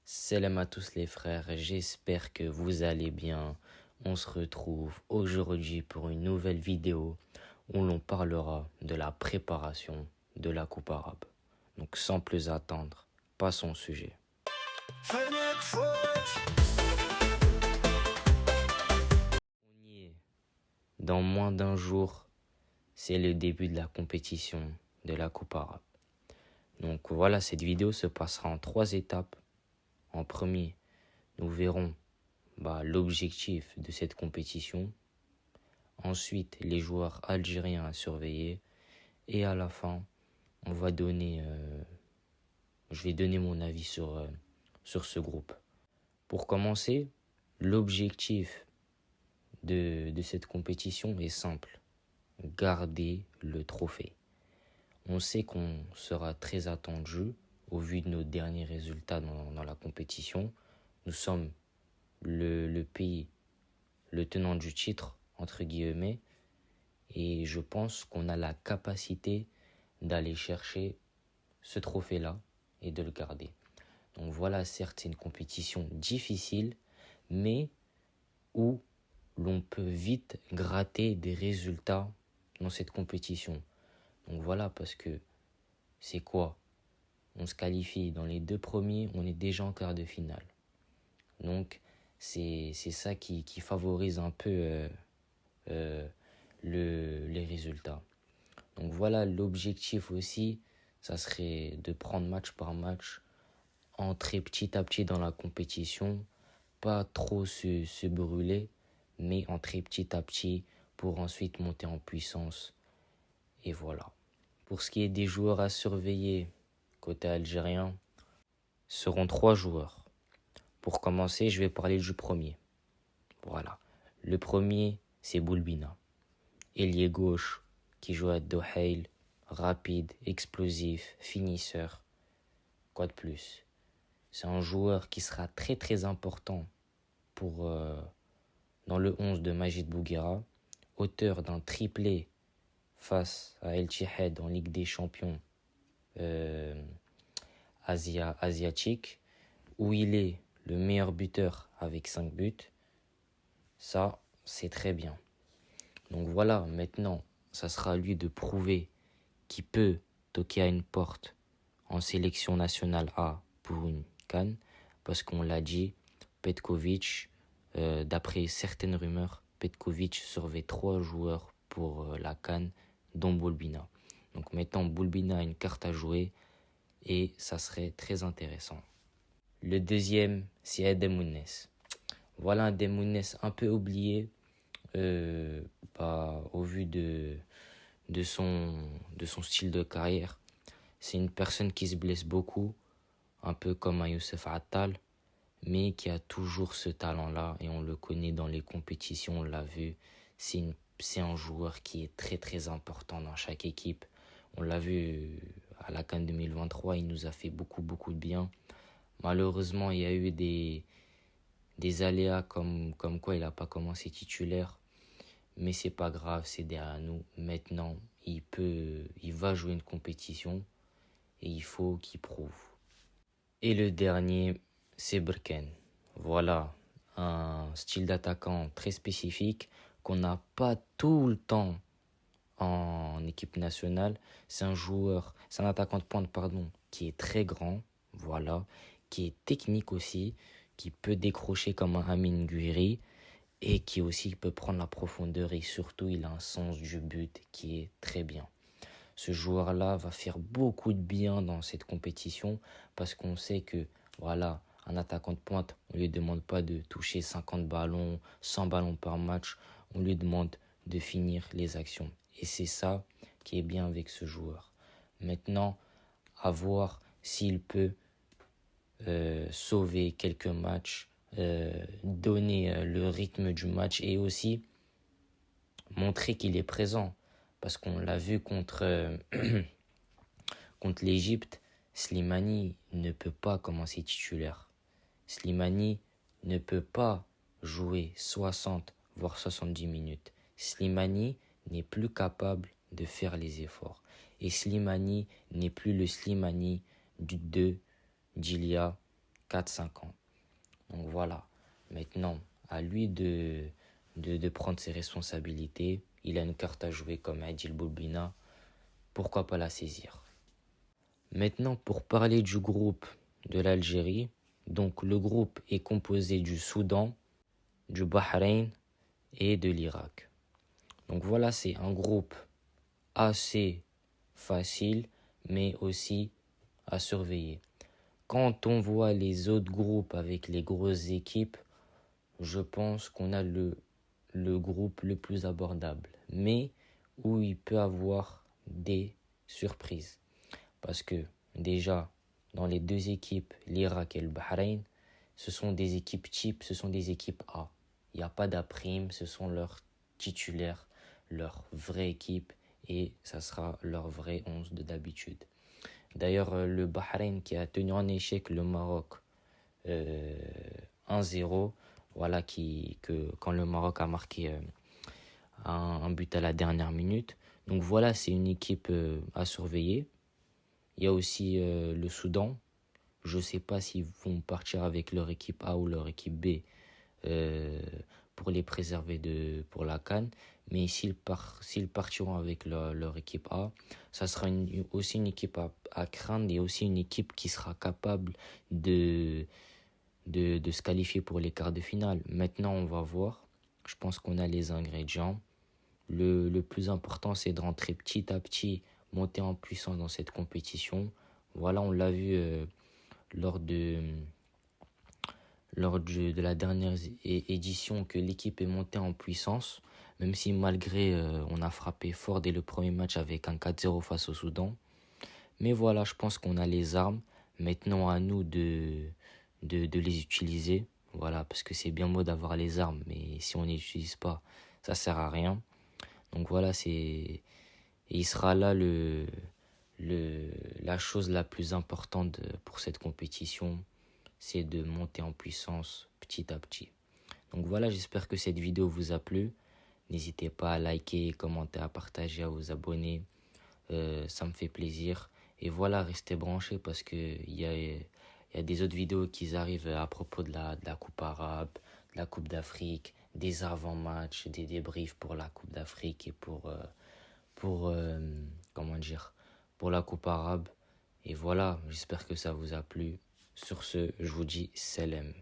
Salam à tous les frères, j'espère que vous allez bien. On se retrouve aujourd'hui pour une nouvelle vidéo où l'on parlera de la préparation de la Coupe arabe. Donc sans plus attendre, passons au sujet. On y est. Dans moins d'un jour, c'est le début de la compétition de la Coupe arabe. Donc voilà, cette vidéo se passera en 3 étapes. En premier, nous verrons l'objectif de cette compétition. Ensuite, les joueurs algériens à surveiller. Et à la fin, je vais donner mon avis sur ce groupe. Pour commencer, l'objectif de cette compétition est simple. Garder le trophée. On sait qu'on sera très attendu au vu de nos derniers résultats dans la compétition. Nous sommes le pays, le tenant du titre, entre guillemets, et je pense qu'on a la capacité d'aller chercher ce trophée-là et de le garder. Donc voilà, certes, c'est une compétition difficile, mais où l'on peut vite gratter des résultats dans cette compétition. Donc voilà, parce que c'est quoi? On se qualifie dans les 2 premiers, on est déjà en quart de finale. Donc c'est ça qui favorise un peu les résultats. Donc voilà, l'objectif aussi, ça serait de prendre match par match, entrer petit à petit dans la compétition, pas trop se brûler, mais entrer petit à petit pour ensuite monter en puissance. Et voilà. Pour ce qui est des joueurs à surveiller, côté algérien, seront 3 joueurs. Pour commencer, je vais parler du premier. Voilà. Le premier, c'est Boulbina. Ailier gauche qui joue à Dohail, rapide, explosif, finisseur. Quoi de plus? C'est un joueur qui sera très très important dans le 11 de Majid Bouguera, auteur d'un triplé face à El Tihad en Ligue des Champions asiatique, où il est le meilleur buteur avec 5 buts. Ça, c'est très bien. Donc voilà, maintenant, ça sera à lui de prouver qu'il peut toquer à une porte en sélection nationale A pour une CAN, parce qu'on l'a dit, Petkovic, d'après certaines rumeurs, Petkovic surveille 3 joueurs pour la CAN, dont Boulbina. Donc maintenant, Boulbina a une carte à jouer et ça serait très intéressant. Le deuxième, c'est Adem. Voilà un Adem un peu oublié au vu de son style de carrière. C'est une personne qui se blesse beaucoup, un peu comme un Youssef Attal, mais qui a toujours ce talent-là et on le connaît dans les compétitions, on l'a vu. C'est un joueur qui est très très important dans chaque équipe. On l'a vu à la CAN 2023, il nous a fait beaucoup beaucoup de bien. Malheureusement, il y a eu des aléas comme quoi il n'a pas commencé titulaire. Mais c'est pas grave, c'est derrière nous. Maintenant, il va jouer une compétition et il faut qu'il prouve. Et le dernier, c'est Berken. Voilà, un style d'attaquant très spécifique qu'on n'a pas tout le temps en équipe nationale. C'est un attaquant de pointe, qui est très grand, voilà, qui est technique aussi, qui peut décrocher comme un Amin Gouiri et qui aussi peut prendre la profondeur et surtout il a un sens du but qui est très bien. Ce joueur-là va faire beaucoup de bien dans cette compétition parce qu'on sait que voilà, un attaquant de pointe, on ne lui demande pas de toucher 50 ballons, 100 ballons par match, on lui demande de finir les actions. Et c'est ça qui est bien avec ce joueur. Maintenant, à voir s'il peut sauver quelques matchs, donner le rythme du match et aussi montrer qu'il est présent. Parce qu'on l'a vu contre l'Égypte, Slimani ne peut pas commencer titulaire. Slimani ne peut pas jouer 60 voire 70 minutes. Slimani n'est plus capable de faire les efforts. Et Slimani n'est plus le Slimani d'il y a 4-5 ans. Donc voilà, maintenant, à lui de prendre ses responsabilités. Il a une carte à jouer comme Adil Boulbina. Pourquoi pas la saisir? Maintenant, pour parler du groupe de l'Algérie, donc le groupe est composé du Soudan, du Bahreïn et de l'Irak. Donc voilà, c'est un groupe assez facile, mais aussi à surveiller. Quand on voit les autres groupes avec les grosses équipes, je pense qu'on a le groupe le plus abordable, mais où il peut avoir des surprises. Parce que déjà, dans les deux équipes, l'Irak et le Bahreïn, ce sont des équipes types, ce sont des équipes A. Il n'y a pas d'A', ce sont leurs titulaires, leur vraie équipe, et ça sera leur vrai 11 de d'habitude. D'ailleurs, le Bahreïn qui a tenu en échec le Maroc 1-0, voilà, quand le Maroc a marqué un but à la dernière minute. Donc voilà, c'est une équipe à surveiller. Il y a aussi le Soudan. Je ne sais pas s'ils vont partir avec leur équipe A ou leur équipe B pour les préserver pour la CAN. Mais s'ils partiront avec leur équipe A, ça sera aussi une équipe à craindre et aussi une équipe qui sera capable de se qualifier pour les quarts de finale. Maintenant, on va voir. Je pense qu'on a les ingrédients. Le plus important, c'est de rentrer petit à petit, monter en puissance dans cette compétition. Voilà, on l'a vu lors de la dernière édition que l'équipe est montée en puissance, même si malgré on a frappé fort dès le premier match avec un 4-0 face au Soudan. Mais voilà, je pense qu'on a les armes. Maintenant, à nous de les utiliser. Voilà, parce que c'est bien beau d'avoir les armes, mais si on ne les utilise pas, ça sert à rien. Donc voilà, et il sera là la chose la plus importante pour cette compétition, c'est de monter en puissance petit à petit. Donc voilà, j'espère que cette vidéo vous a plu. N'hésitez pas à liker, commenter, à partager, à vous abonner. Ça me fait plaisir. Et voilà, restez branchés parce qu'il y a des autres vidéos qui arrivent à propos de la Coupe arabe, de la Coupe d'Afrique, des avant-matchs, des débriefs pour la Coupe d'Afrique et comment dire, pour la Coupe arabe. Et voilà, j'espère que ça vous a plu. Sur ce, je vous dis salam.